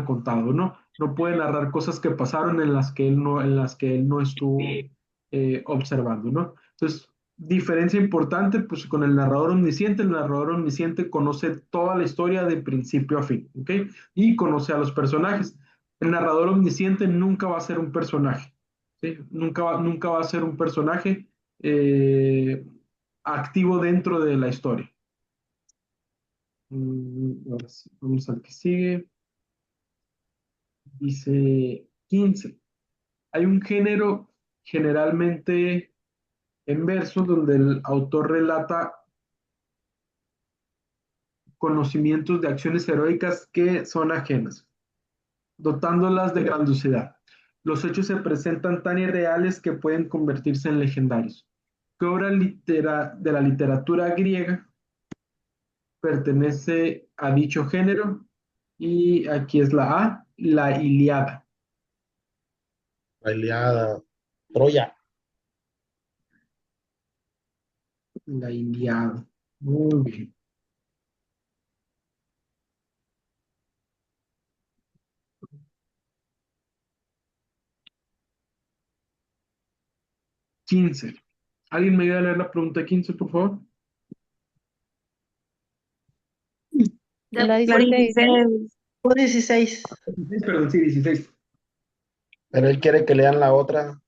contado, ¿no? No puede narrar cosas que pasaron en las que él no estuvo observando, ¿no? Entonces, diferencia importante, pues con el narrador omnisciente conoce toda la historia de principio a fin, ¿ok? Y conoce a los personajes. El narrador omnisciente nunca va a ser un personaje, ¿sí? Nunca va a ser un personaje activo dentro de la historia. Ahora sí, vamos al que sigue. Dice 15. Hay un género generalmente en verso donde el autor relata conocimientos de acciones heroicas que son ajenas, dotándolas de grandiosidad. Los hechos se presentan tan irreales que pueden convertirse en legendarios. ¿Qué obra de la literatura griega pertenece a dicho género? Y aquí es la A, la Ilíada.
La Ilíada, Troya.
La Ilíada. Muy bien. 15. ¿Alguien me ayuda a leer la pregunta 15, por favor?
La
La
16.
16.
O 16.
16, perdón, sí, 16.
Pero él quiere que lean la otra.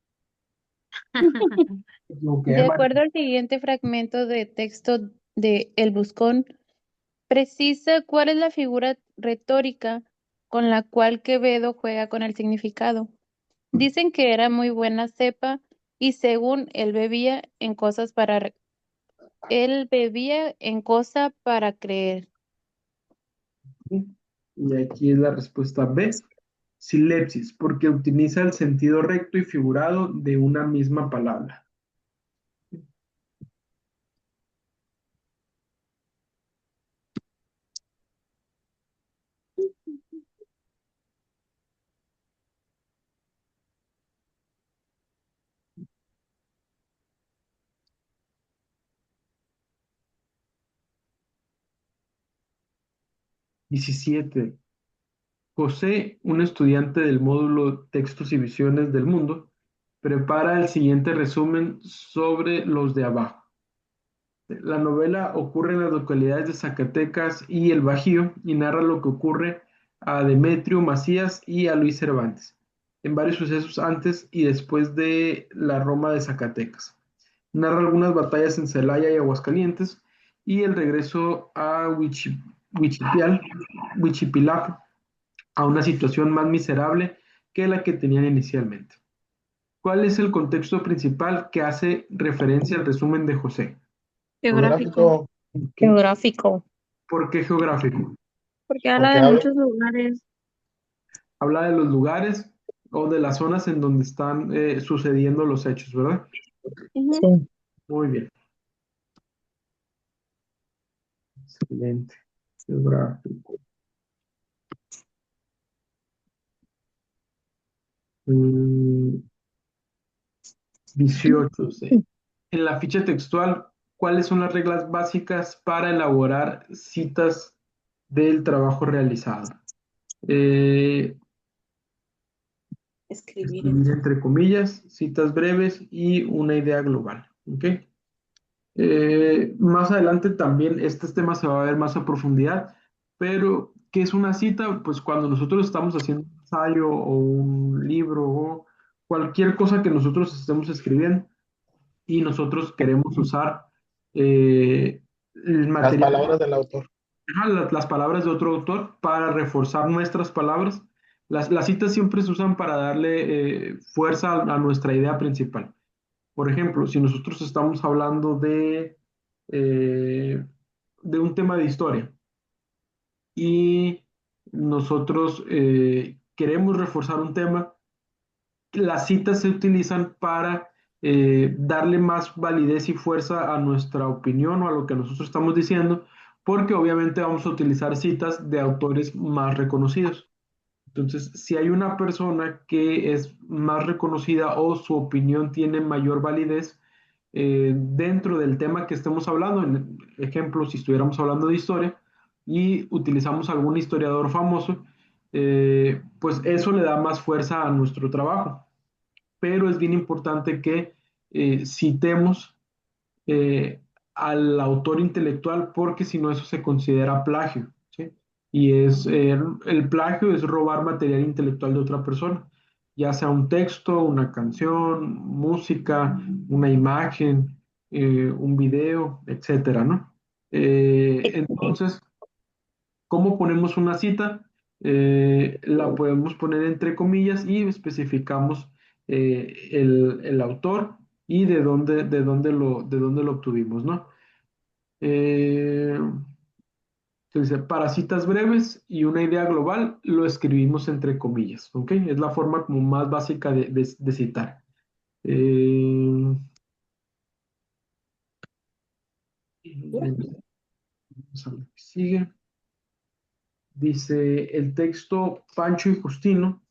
De acuerdo al siguiente fragmento de texto de El Buscón, precisa cuál es la figura retórica con la cual Quevedo juega con el significado. Dicen que era muy buena cepa y según él bebía en cosa para creer.
Y aquí es la respuesta B. Silepsis, porque utiliza el sentido recto y figurado de una misma palabra. Diecisiete. José, un estudiante del módulo Textos y Visiones del Mundo, prepara el siguiente resumen sobre los de abajo. La novela ocurre en las localidades de Zacatecas y El Bajío y narra lo que ocurre a Demetrio Macías y a Luis Cervantes en varios sucesos antes y después de la Roma de Zacatecas. Narra algunas batallas en Celaya y Aguascalientes y el regreso a Huichipilaco, a una situación más miserable que la que tenían inicialmente. ¿Cuál es el contexto principal que hace referencia al resumen de José?
Geográfico,
Geográfico.
¿Por qué geográfico?
porque habla
Porque
de
habla,
muchos lugares.
Habla de los lugares o de las zonas en donde están sucediendo los hechos, ¿verdad?
Ujú.
Sí.
Muy bien. Excelente. Geográfico. 18. Sí. En la ficha textual, ¿cuáles son las reglas básicas para elaborar citas del trabajo realizado? Eh, Escribir entre comillas, citas breves y una idea global. ¿Ok? Más adelante también este tema se va a ver más a profundidad, pero ¿qué es una cita? Pues cuando nosotros estamos haciendo un ensayo o un libro o cualquier cosa que nosotros estemos escribiendo y nosotros queremos usar el
las
material,
palabras del autor.
las palabras de otro autor para reforzar nuestras palabras. Las citas siempre se usan para darle fuerza a nuestra idea principal. Por ejemplo, si nosotros estamos hablando eh, de un tema de historia y nosotros queremos reforzar un tema, las citas se utilizan para darle más validez y fuerza a nuestra opinión o a lo que nosotros estamos diciendo, porque obviamente vamos a utilizar citas de autores más reconocidos. Entonces, si hay una persona que es más reconocida o su opinión tiene mayor validez dentro del tema que estemos hablando, en ejemplo, si estuviéramos hablando de historia y utilizamos algún historiador famoso, pues eso le da más fuerza a nuestro trabajo. Pero es bien importante que citemos eh, al autor intelectual porque si no eso se considera plagio, ¿sí? Y el plagio es robar material intelectual de otra persona, ya sea un texto, una canción, música, una imagen, un video, etcétera, ¿no? Entonces, ¿cómo ponemos una cita? La podemos poner entre comillas y especificamos el autor y de dónde lo obtuvimos, ¿no? Eh, entonces, para citas breves y una idea global, lo escribimos entre comillas, ¿ok? Es la forma como más básica de citar. Vamos a ver qué sigue. Dice el texto Pancho y Justino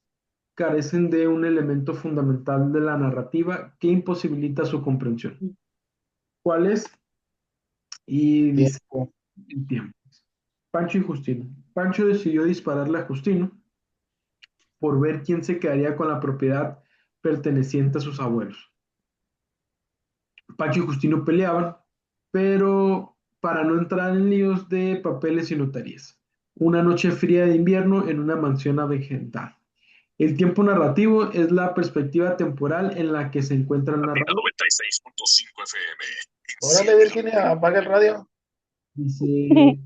carecen de un elemento fundamental de la narrativa que imposibilita su comprensión. ¿Cuál es? Y dice
Tiempo.
el tiempo. Pancho y Justino. Pancho decidió dispararle a Justino por ver quién se quedaría con la propiedad perteneciente a sus abuelos. Pancho y Justino peleaban, pero para no entrar en líos de papeles y notarías. Una noche fría de invierno en una mansión avejentada. El tiempo narrativo es la perspectiva temporal en la que se encuentra el narrador.
96.5 FM.
Órale, Virginia, apaga el radio.
Dice,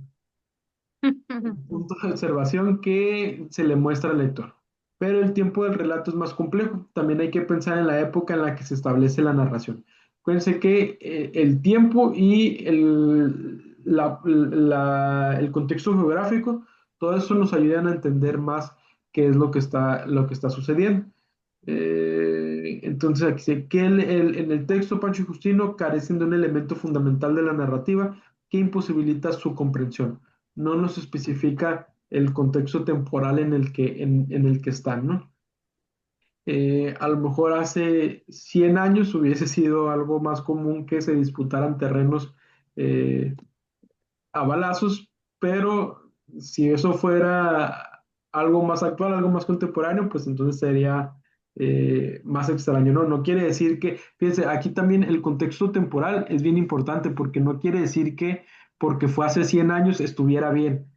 punto de observación que se le muestra al lector. Pero el tiempo del relato es más complejo. También hay que pensar en la época en la que se establece la narración. Acuérdense que el tiempo y el contexto geográfico, todo eso nos ayudan a entender más qué es lo que está sucediendo. Entonces, aquí dice que en el texto Pancho y Justino carecen de un elemento fundamental de la narrativa que imposibilita su comprensión. No nos especifica el contexto temporal en el que están, ¿no? A lo mejor hace 100 años hubiese sido algo más común que se disputaran terrenos eh, a balazos, pero si eso fuera algo más actual, algo más contemporáneo, pues entonces sería más extraño, ¿no? No quiere decir que, fíjense, aquí también el contexto temporal es bien importante porque no quiere decir que porque fue hace 100 años estuviera bien,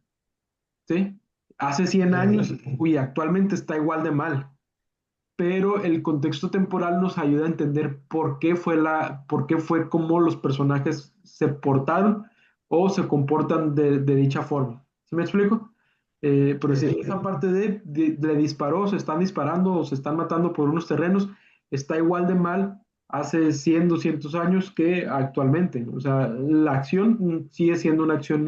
¿sí? Hace 100 años, uy, actualmente está igual de mal, pero el contexto temporal nos ayuda a entender por qué fue cómo los personajes se portaron o se comportan de dicha forma. ¿Sí me explico? Por decir, esa parte de disparó, se están disparando o se están matando por unos terrenos, está igual de mal hace 100, 200 años que actualmente. O sea, la acción sigue siendo una acción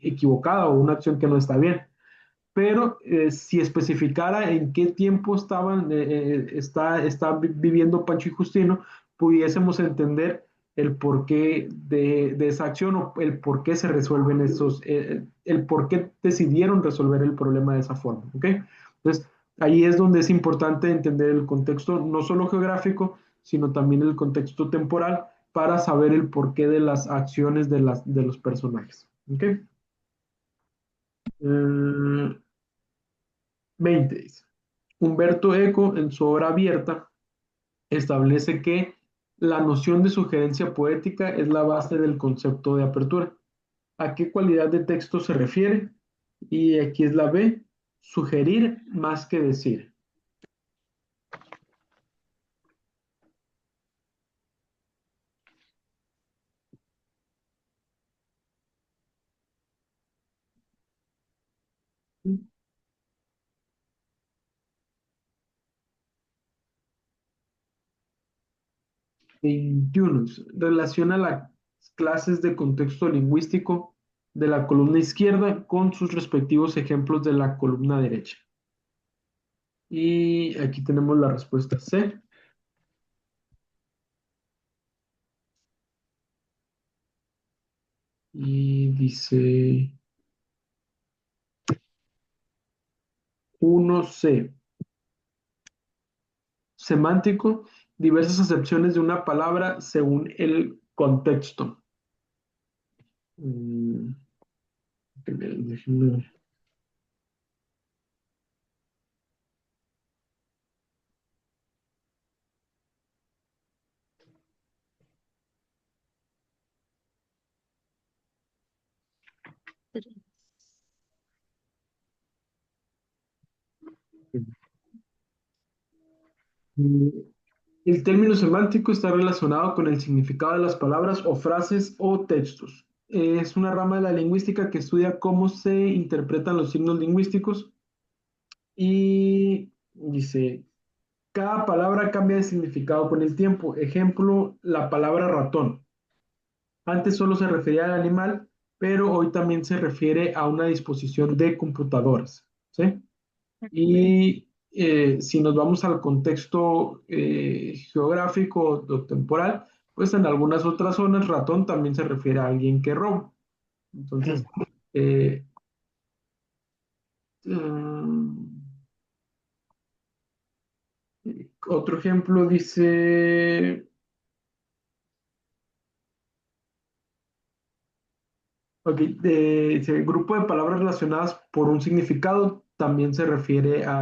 equivocada o una acción que no está bien. Pero si especificara en qué tiempo está viviendo Pancho y Justino, pudiésemos entender el porqué de esa acción o el por qué se resuelven el por qué decidieron resolver el problema de esa forma, ¿ok? Entonces, ahí es donde es importante entender el contexto, no solo geográfico, sino también el contexto temporal para saber el porqué de las acciones de los personajes, ¿ok? 20 dice. Humberto Eco, en su obra abierta, establece que la noción de sugerencia poética es la base del concepto de apertura. ¿A qué cualidad de texto se refiere? Y aquí es la B, sugerir más que decir. Yunus relaciona las clases de contexto lingüístico de la columna izquierda con sus respectivos ejemplos de la columna derecha. Y aquí tenemos la respuesta C. Y dice 1C. Semántico, diversas acepciones de una palabra según el contexto. Déjenme ver. Mm, El término semántico está relacionado con el significado de las palabras o frases o textos. Es una rama de la lingüística que estudia cómo se interpretan los signos lingüísticos y dice, cada palabra cambia de significado con el tiempo. Ejemplo, la palabra ratón. Antes solo se refería al animal, pero hoy también se refiere a una disposición de computadoras, ¿sí? Y si nos vamos al contexto geográfico o temporal, pues en algunas otras zonas ratón también se refiere a alguien que roba. Entonces, eh, mm, otro ejemplo dice, ok, dice, grupo de palabras relacionadas por un significado también se refiere a-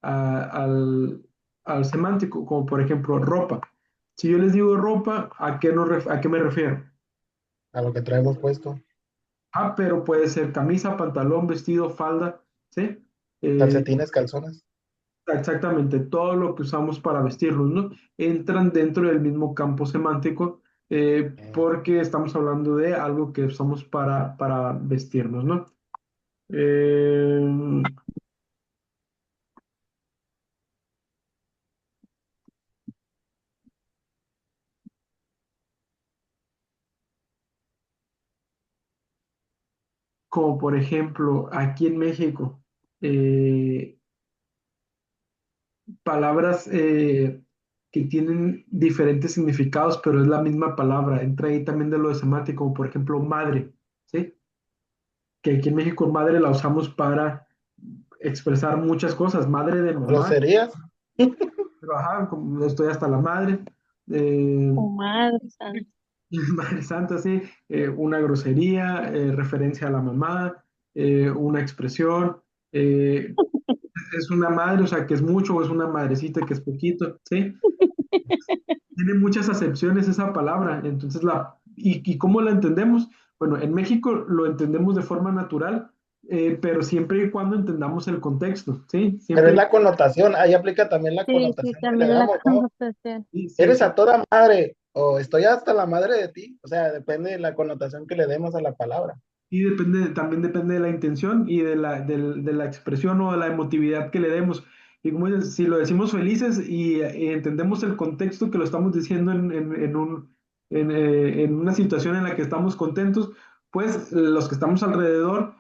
al, al semántico, como por ejemplo ropa. Si yo les digo ropa, ¿a qué me refiero?
A lo que traemos puesto.
Ah, pero puede ser camisa, pantalón, vestido, falda, ¿sí? Eh,
Calcetines, calzones.
exactamente, todo lo que usamos para vestirnos, ¿no? Entran dentro del mismo campo semántico porque estamos hablando de algo que usamos para vestirnos, ¿no? Eh, Como por ejemplo, aquí en México, eh, palabras que tienen diferentes significados, pero es la misma palabra. Entra ahí también de lo de semántico, como por ejemplo, madre, ¿sí? Que aquí en México madre la usamos para expresar muchas cosas, madre de mamá,
Groserías.
pero ajá, como estoy hasta la madre, eh,
Oh, madre santa.
Madre Santa, sí, una grosería, referencia a la mamá, una expresión, eh, es una madre, o sea, que es mucho, o es una madrecita que es poquito, ¿sí? Tiene muchas acepciones esa palabra, entonces ¿y cómo la entendemos? Bueno, en México lo entendemos de forma natural, pero siempre y cuando entendamos el contexto, ¿sí?
Pero es
Siempre,
la connotación. Ahí aplica también la
Sí, sí,
connotación que le
también la
damos, ¿no?
connotación.
sí,
Eres
siempre,
a toda madre. O estoy hasta la madre de ti. O sea, depende de la connotación que le demos a la palabra.
Y también depende de la intención y de la expresión o de la emotividad que le demos. Y como dices, si lo decimos felices y entendemos el contexto que lo estamos diciendo en una situación en la que estamos contentos, pues los que estamos alrededor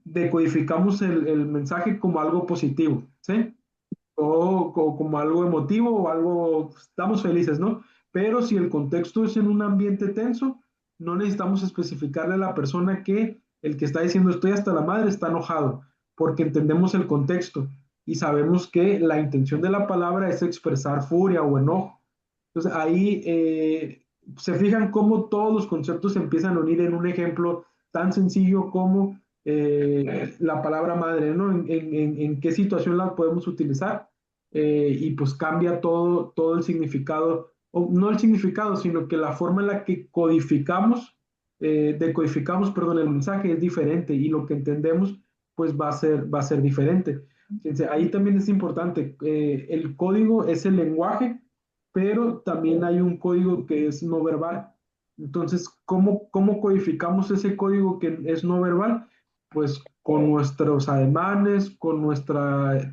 decodificamos el mensaje como algo positivo, ¿sí? O como algo emotivo o algo, estamos felices, ¿no? Pero si el contexto es en un ambiente tenso, no necesitamos especificarle a la persona que el que está diciendo estoy hasta la madre está enojado, porque entendemos el contexto y sabemos que la intención de la palabra es expresar furia o enojo. Entonces ahí se fijan cómo todos los conceptos se empiezan a unir en un ejemplo tan sencillo como la palabra madre, ¿no? En qué situación la podemos utilizar y pues cambia todo el significado, o no el significado, sino que la forma en la que decodificamos, perdón, el mensaje es diferente y lo que entendemos pues va a ser diferente. Fíjense, ahí también es importante, el código es el lenguaje, pero también hay un código que es no verbal. Entonces, ¿cómo codificamos ese código que es no verbal? Pues con nuestros ademanes, con nuestro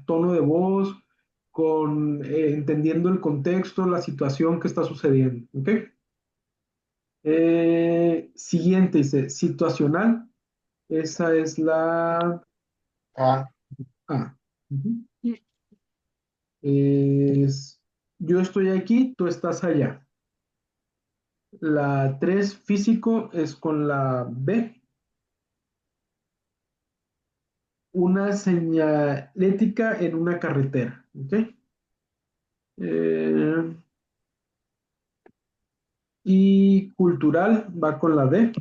tono de voz, entendiendo el contexto, la situación que está sucediendo. ¿Ok? Siguiente, dice, situacional. Esa es la
Ah,
A. Ujú. Es, yo estoy aquí, tú estás allá. La 3 físico es con la B. Una señalética en una carretera. ¿Ok? Eh, y cultural va con la D.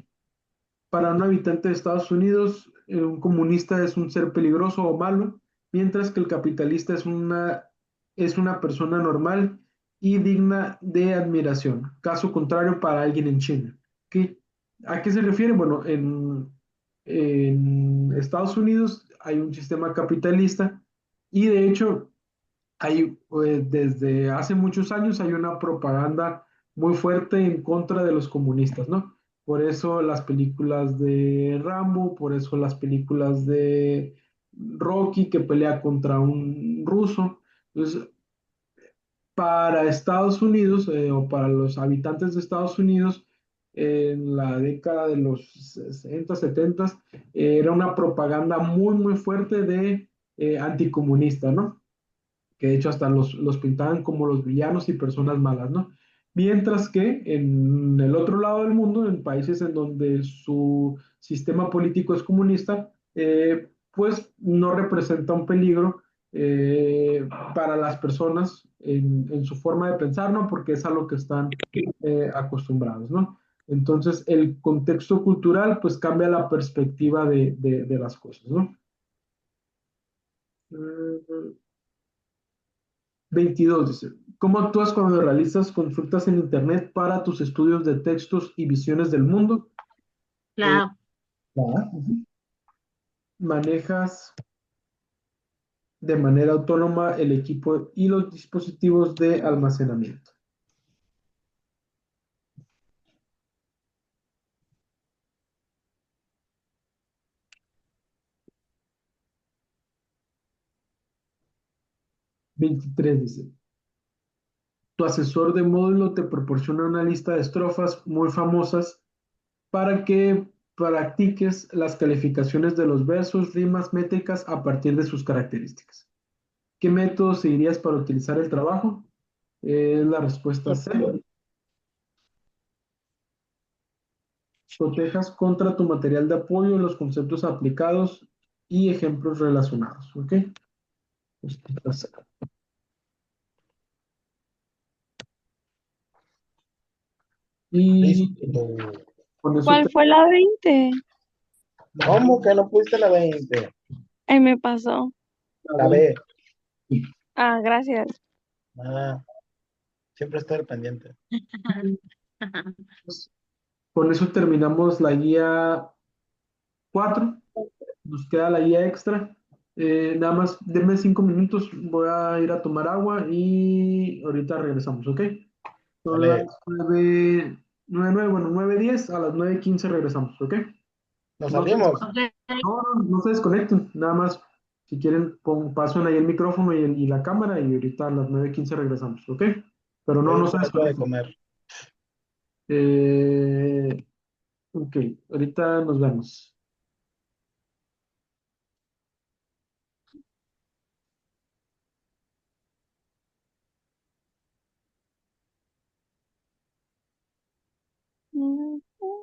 Para un habitante de Estados Unidos, un comunista es un ser peligroso o malo, mientras que el capitalista es una persona normal y digna de admiración. Caso contrario para alguien en China. ¿Qué? ¿A qué se refiere? Bueno, en Estados Unidos hay un sistema capitalista y de hecho hay, desde hace muchos años hay una propaganda muy fuerte en contra de los comunistas, ¿no? Por eso las películas de Rambo, por eso las películas de Rocky que pelea contra un ruso. Entonces, para Estados Unidos o para los habitantes de Estados Unidos, en la década de los 60, 70, era una propaganda muy fuerte de anticomunista, ¿no? Que de hecho hasta los pintaban como los villanos y personas malas, ¿no? Mientras que en el otro lado del mundo, en países en donde su sistema político es comunista, pues no representa un peligro para las personas en su forma de pensar, ¿no? Porque es a lo que están acostumbrados, ¿no? Entonces, el contexto cultural, pues cambia la perspectiva de las cosas, ¿no? 22 dice, ¿cómo actúas cuando realizas consultas en Internet para tus estudios de textos y visiones del mundo? Eh,
La
ujú. Manejas de manera autónoma el equipo y los dispositivos de almacenamiento. Veintitrés dice, tu asesor de módulo te proporciona una lista de estrofas muy famosas para que practiques las calificaciones de los versos, rimas, métricas a partir de sus características. ¿Qué método seguirías para utilizar el trabajo? La respuesta C. Protejas contra tu material de apoyo, los conceptos aplicados y ejemplos relacionados. ¿Ok? Respuesta C. Y
listo.
con eso
¿Cuál fue la 20?
¿Cómo que no pusiste la 20?
Ay, me pasó.
La B.
Ah, gracias.
Ah, siempre estoy al pendiente.
con eso terminamos la guía 4. Nos queda la guía extra. Nada más, denme 5 minutos. Voy a ir a tomar agua y ahorita regresamos, ¿ok? Son
Sale,
las 9, bueno, 9:10, a las 9:15 regresamos, ¿ok?
nos
No se,
salimos.
Ok,
no se desconecten, nada más, si quieren, pasen ahí el micrófono y la cámara y ahorita a las 9:15 regresamos, ¿ok? Pero
Voy
no se
por algo de
desconecten.
comer.
Ok, ahorita nos vemos.